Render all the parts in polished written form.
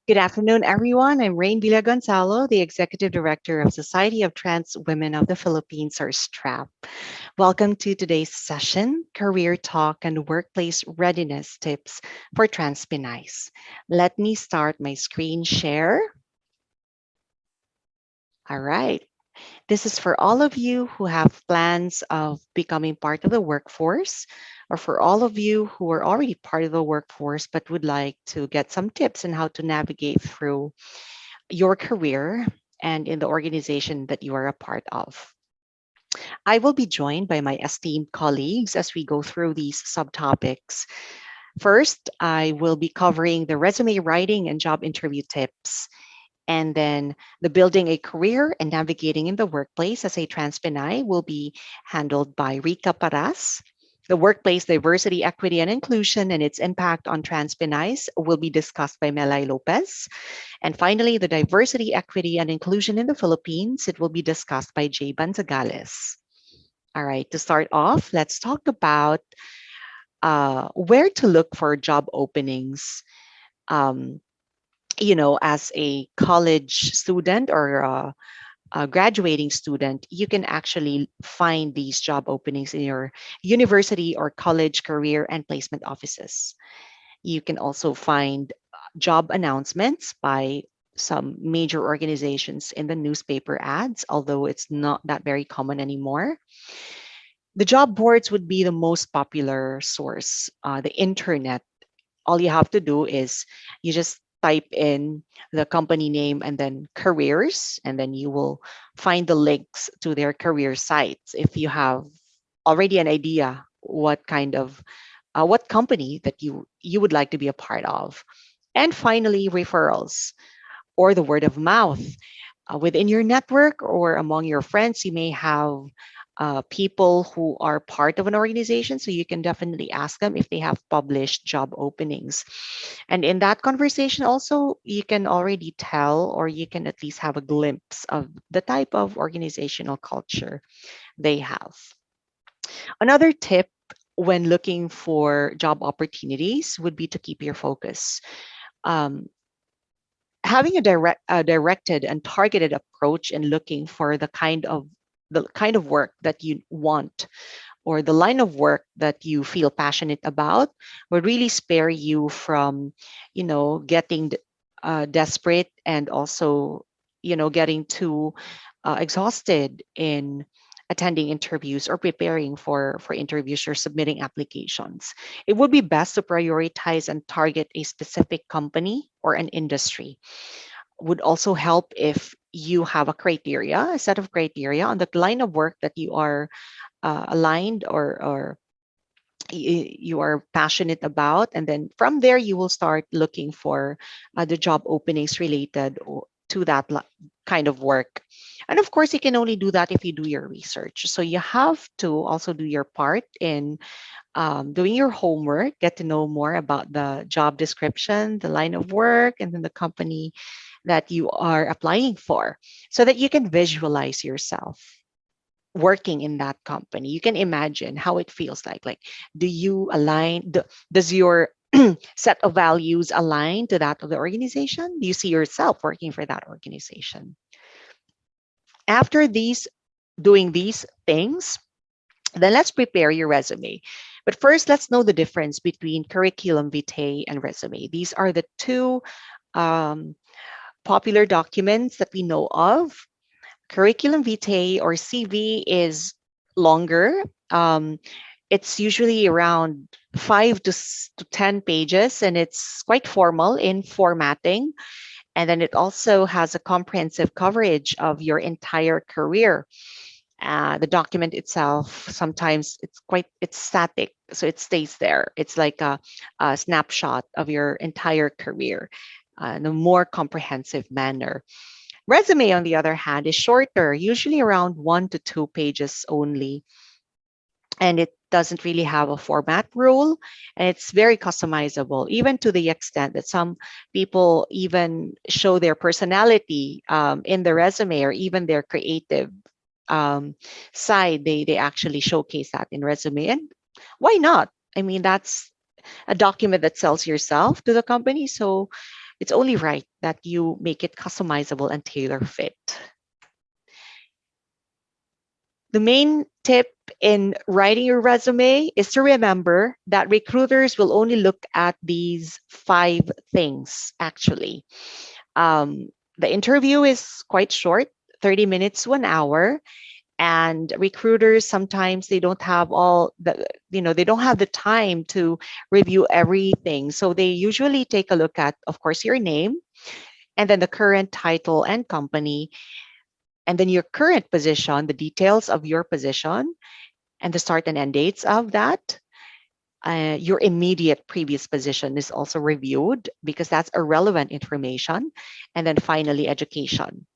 Good afternoon, everyone. I'm Rain Villagonzalo, the Executive Director of Society of Trans Women of the Philippines, or STRAP. Welcome to today's session, Career Talk and Workplace Readiness Tips for Transpinays. Let me start my screen share. All right. This is for all of you who have plans of becoming part of the workforce, or for all of you who are already part of the workforce but would like to get some tips on how to navigate through your career and in the organization that you are a part of. I will be joined by my esteemed colleagues as we go through these subtopics. First, I will be covering the resume writing and job interview tips, and then the building a career and navigating in the workplace as a trans Pinay will be handled by Rika Paras. The workplace diversity, equity, and inclusion and its impact on trans Pinays will be discussed by Melay Lopez. And finally, the diversity, equity, and inclusion in the Philippines, it will be discussed by Jay Banzagales. All right, to start off, let's talk about where to look for job openings. Um, as a college student or a graduating student, you can actually find these job openings in your university or college career and placement offices. You can also find job announcements by some major organizations in the newspaper ads, although it's not that very common anymore. The job boards would be the most popular source, the internet. All you have to do is you just type in the company name and then careers, and then you will find the links to their career sites if you have already an idea what company that you would like to be a part of. And finally, referrals or the word of mouth. Within your network or among your friends, you may have people who are part of an organization, so you can definitely ask them if they have published job openings. And in that conversation, also, you can already tell, or you can at least have a glimpse of the type of organizational culture they have. Another tip when looking for job opportunities would be to keep your focus. Um, Having a directed and targeted approach in looking for the kind of work that you want or the line of work that you feel passionate about will really spare you from getting desperate and also getting too exhausted in attending interviews or preparing for interviews or submitting applications. It would be best to prioritize and target a specific company or an industry. Would also help if you have a set of criteria on the line of work that you are aligned or you are passionate about, and then from there you will start looking for the job openings related to that kind of work. And of course, you can only do that if you do your research, so you have to also do your part in doing your homework, get to know more about the job description, the line of work, and then the company that you are applying for, so that you can visualize yourself working in that company. You can imagine how it feels like. Like, do you align? Does your set of values align to that of the organization? Do you see yourself working for that organization? After doing these things, then let's prepare your resume. But first, let's know the difference between curriculum vitae and resume. These are the two um, popular documents that we know of. Curriculum vitae or CV is longer. It's usually around 5 to 10 pages, and it's quite formal in formatting. And then it also has a comprehensive coverage of your entire career. The document itself, sometimes it's static, so it stays there. It's like a snapshot of your entire career in a more comprehensive manner. Resume, on the other hand, is shorter, usually around 1 to 2 pages only, and it doesn't really have a format rule, and it's very customizable, even to the extent that some people even show their personality in the resume, or even their creative um, side. They actually showcase that in resume, and why not? I mean, that's a document that sells yourself to the company, so it's only right that you make it customizable and tailor fit. The main tip in writing your resume is to remember that recruiters will only look at these five things actually. Um, the interview is quite short, 30 minutes to an hour, and recruiters sometimes they don't have all the, they don't have the time to review everything. So they usually take a look at, of course, your name, and then the current title and company, and then your current position, the details of your position, and the start and end dates of that. Your immediate previous position is also reviewed because that's irrelevant information. And then finally, education.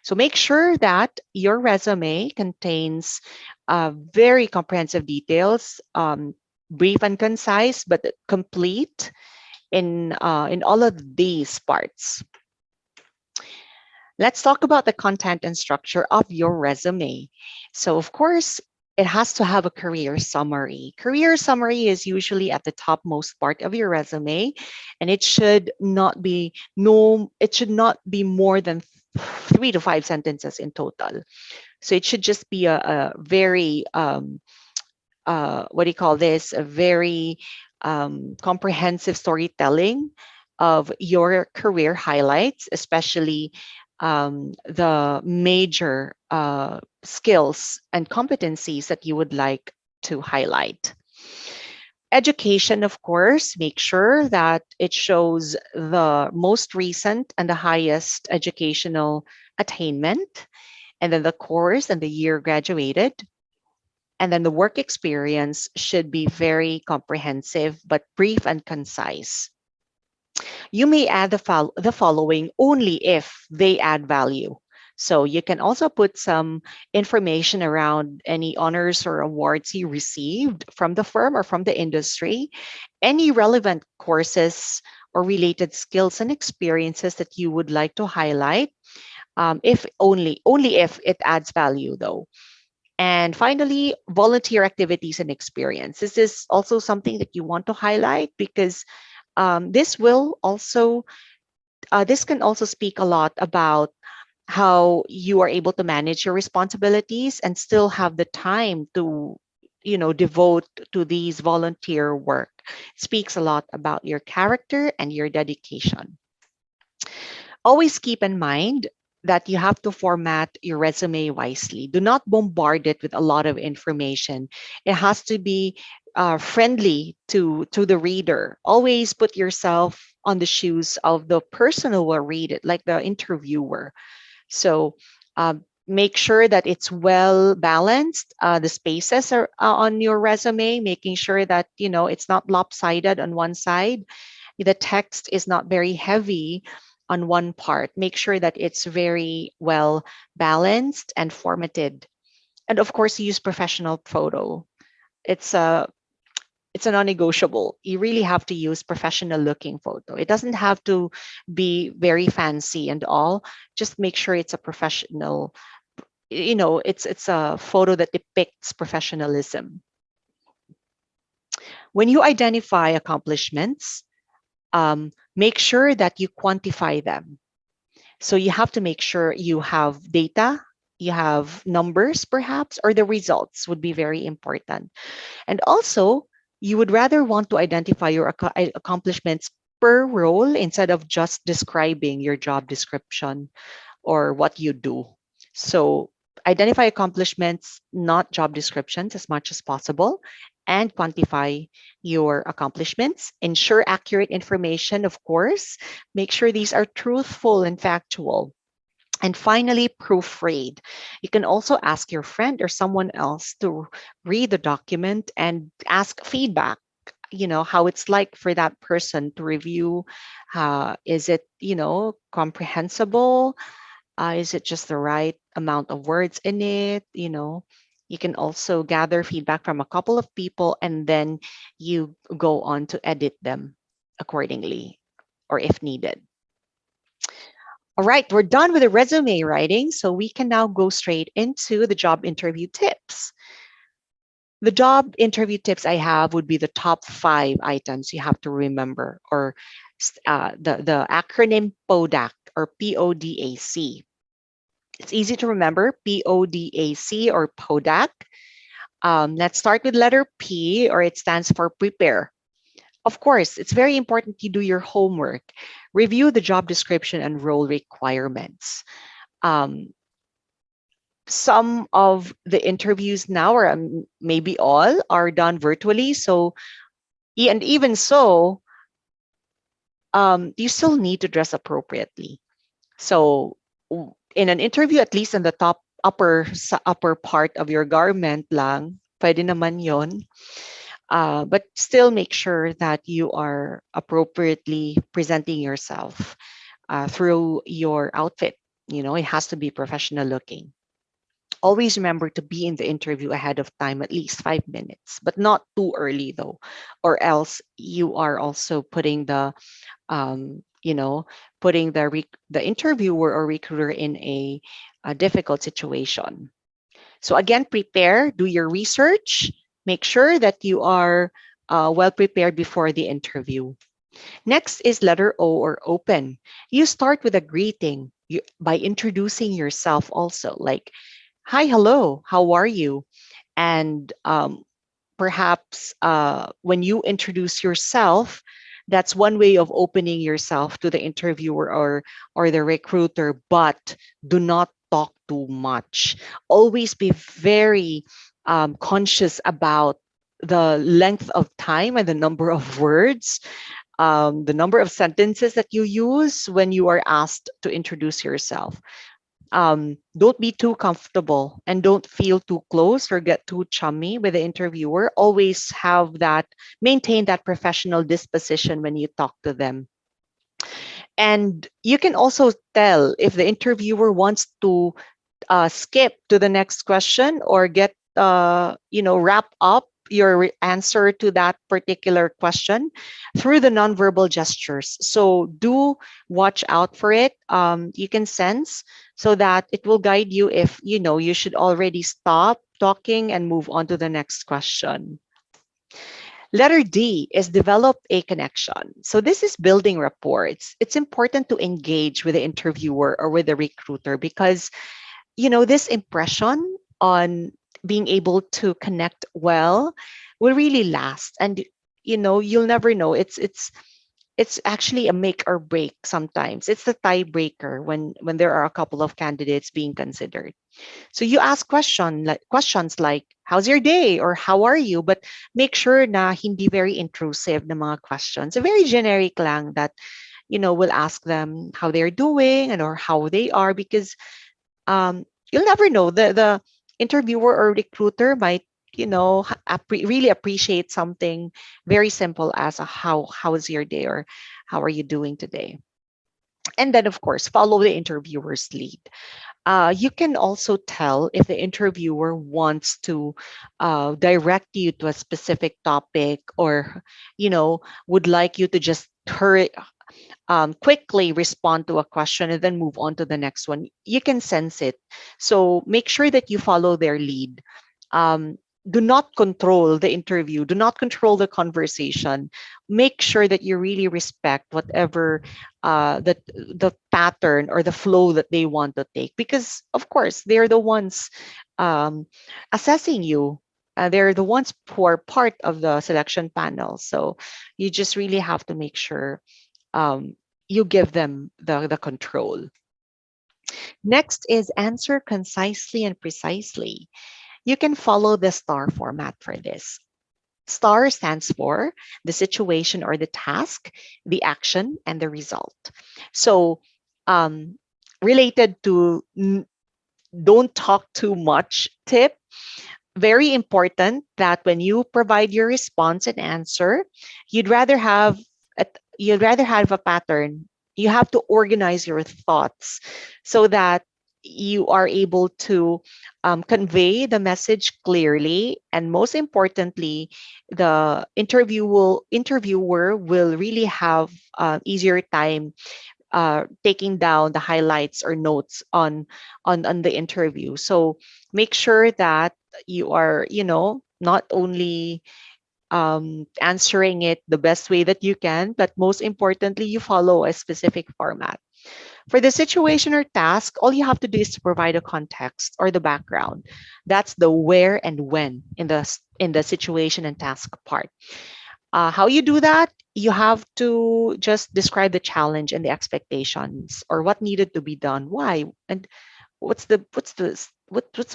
So make sure that your resume contains very comprehensive details, brief and concise, but complete in all of these parts. Let's talk about the content and structure of your resume. So, of course, it has to have a career summary. Career summary is usually at the topmost part of your resume, and it should not be more than 3 to 5 sentences in total. So it should just be a very what do you call this? A very comprehensive storytelling of your career highlights, especially the major skills and competencies that you would like to highlight. Education, of course, make sure that it shows the most recent and the highest educational attainment, and then the course and the year graduated. And then the work experience should be very comprehensive but brief and concise. You may add the following only if they add value. So you can also put some information around any honors or awards you received from the firm or from the industry, any relevant courses or related skills and experiences that you would like to highlight, if only if it adds value though. And finally, volunteer activities and experience. This is also something that you want to highlight because this will also this can also speak a lot about how you are able to manage your responsibilities and still have the time to devote to these volunteer work. It speaks a lot about your character and your dedication. Always keep in mind that you have to format your resume wisely. Do not bombard it with a lot of information. It has to be friendly to the reader. Always put yourself on the shoes of the person who will read it, like the interviewer. So make sure that it's well balanced. The spaces are on your resume, making sure that it's not lopsided on one side. The text is not very heavy on one part. Make sure that it's very well balanced and formatted. And of course, use professional photo. It's a it's a non-negotiable. You really have to use professional looking photo. It doesn't have to be very fancy and all. Just make sure it's a professional, it's a photo that depicts professionalism. When you identify accomplishments, make sure that you quantify them. So you have to make sure you have data, you have numbers perhaps, or the results would be very important. And also, you would rather want to identify your accomplishments per role instead of just describing your job description or what you do. So identify accomplishments, not job descriptions, as much as possible, and quantify your accomplishments. Ensure accurate information, of course. Make sure these are truthful and factual. And finally, proofread. You can also ask your friend or someone else to read the document and ask feedback, how it's like for that person to review. Is it, comprehensible? Is it just the right amount of words in it? You can also gather feedback from a couple of people and then you go on to edit them accordingly or if needed. All right, we're done with the resume writing, so we can now go straight into the job interview tips. The job interview tips I have would be the top 5 items you have to remember or The acronym PODAC or PODAC. It's easy to remember, PODAC or PODAC. Let's start with letter P, or it stands for prepare. Of course, it's very important you do your homework. Review the job description and role requirements. Um, some of the interviews now, or maybe all, are done virtually. So, and even so, you still need to dress appropriately. So, in an interview, at least in the top upper part of your garment lang, pwede naman yon. But still make sure that you are appropriately presenting yourself through your outfit. You know, it has to be professional looking. Always remember to be in the interview ahead of time, at least 5 minutes, but not too early though, or else you are also putting the, you know, putting the interviewer or recruiter in a difficult situation. So again, prepare, do your research, make sure that you are well prepared before the interview. Next is letter O or open. You start with a greeting by introducing yourself also, like, hi, hello, how are you? And perhaps when you introduce yourself, that's one way of opening yourself to the interviewer or the recruiter, but do not talk too much. Always be very conscious about the length of time and the number of words, the number of sentences that you use when you are asked to introduce yourself. Don't be too comfortable and don't feel too close or get too chummy with the interviewer. Always maintain that professional disposition when you talk to them. And you can also tell if the interviewer wants to skip to the next question or wrap up your answer to that particular question through the nonverbal gestures. So do watch out for it. You can sense so that it will guide you if you know you should already stop talking and move on to the next question. Letter D is develop a connection. So this is building rapport. It's important to engage with the interviewer or with the recruiter because this impression on being able to connect well will really last. And you'll never know. It's actually a make or break sometimes. It's the tiebreaker when there are a couple of candidates being considered. So you ask questions like how's your day or how are you, but make sure na hindi very intrusive na mga questions. A very generic lang that will ask them how they're doing and or how they are, because you'll never know. The interviewer or recruiter might really appreciate something very simple as a how's your day or how are you doing today. And then of course follow the interviewer's lead. You can also tell if the interviewer wants to direct you to a specific topic, or would like you to just quickly respond to a question and then move on to the next one. You can sense it. So make sure that you follow their lead. Um, do not control the interview. Do not control the conversation. Make sure that you really respect whatever the pattern or the flow that they want to take, because of course they're the ones um, assessing you. They're the ones who are part of the selection panel. So you just really have to make sure um, you give them the control. Next is answer concisely and precisely. You can follow the STAR format for this. STAR stands for the situation or the task, the action, and the result. So, um, related to don't talk too much tip, very important that when you provide your response and answer, you'd rather have a pattern. You have to organize your thoughts so that you are able to convey the message clearly, and most importantly, the interviewer will really have easier time taking down the highlights or notes on the interview. So make sure that you are not only answering it the best way that you can, but most importantly, you follow a specific format. For the situation or task, all you have to do is to provide a context or the background. That's the where and when in the situation and task part. How you do that? You have to just describe the challenge and the expectations, or what needed to be done, why, and what's the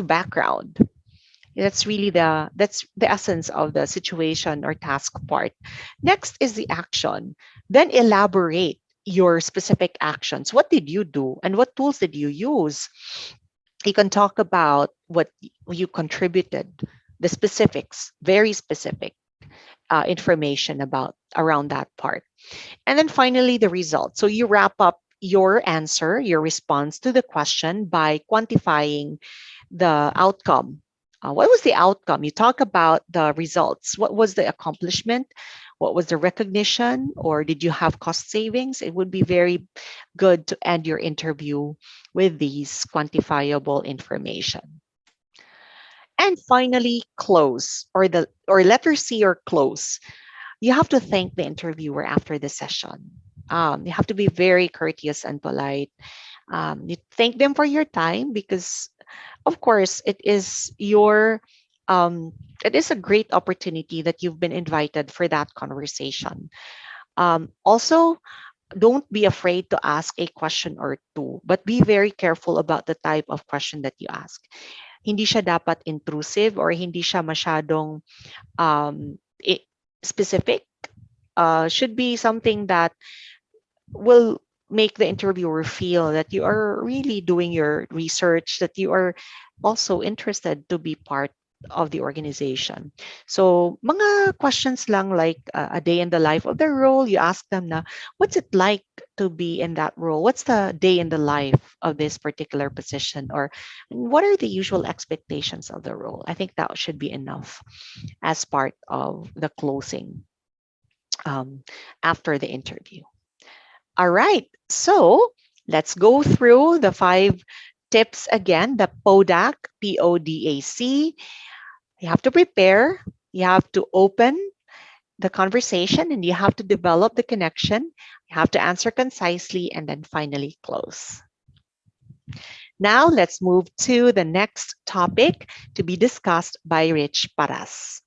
background. That's the essence of the situation or task part. Next is the action. Then elaborate your specific actions. What did you do and what tools did you use? You can talk about what you contributed, the specifics, very specific information about around that part. And then finally, the result. So you wrap up your answer, your response to the question by quantifying the outcome. What was the outcome? You talk about the results. What was the accomplishment? What was the recognition? Or did you have cost savings? It would be very good to end your interview with these quantifiable information. And finally, close, or letter C, or close. You have to thank the interviewer after the session. You have to be very courteous and polite. You thank them for your time, because of course um, it is a great opportunity that you've been invited for that conversation. Also, don't be afraid to ask a question or two, but be very careful about the type of question that you ask. Hindi siya dapat intrusive, or hindi siya masyadong um, specific. Should be something that will make the interviewer feel that you are really doing your research, that you are also interested to be part of the organization. So, mga questions lang like a day in the life of the role. You ask them na, what's it like to be in that role? What's the day in the life of this particular position? Or what are the usual expectations of the role? I think that should be enough as part of the closing um, after the interview. All right. So let's go through the 5 tips again. The PODAC, PODAC. You have to prepare, you have to open the conversation, and you have to develop the connection. You have to answer concisely, and then finally close. Now let's move to the next topic to be discussed by Rich Paras.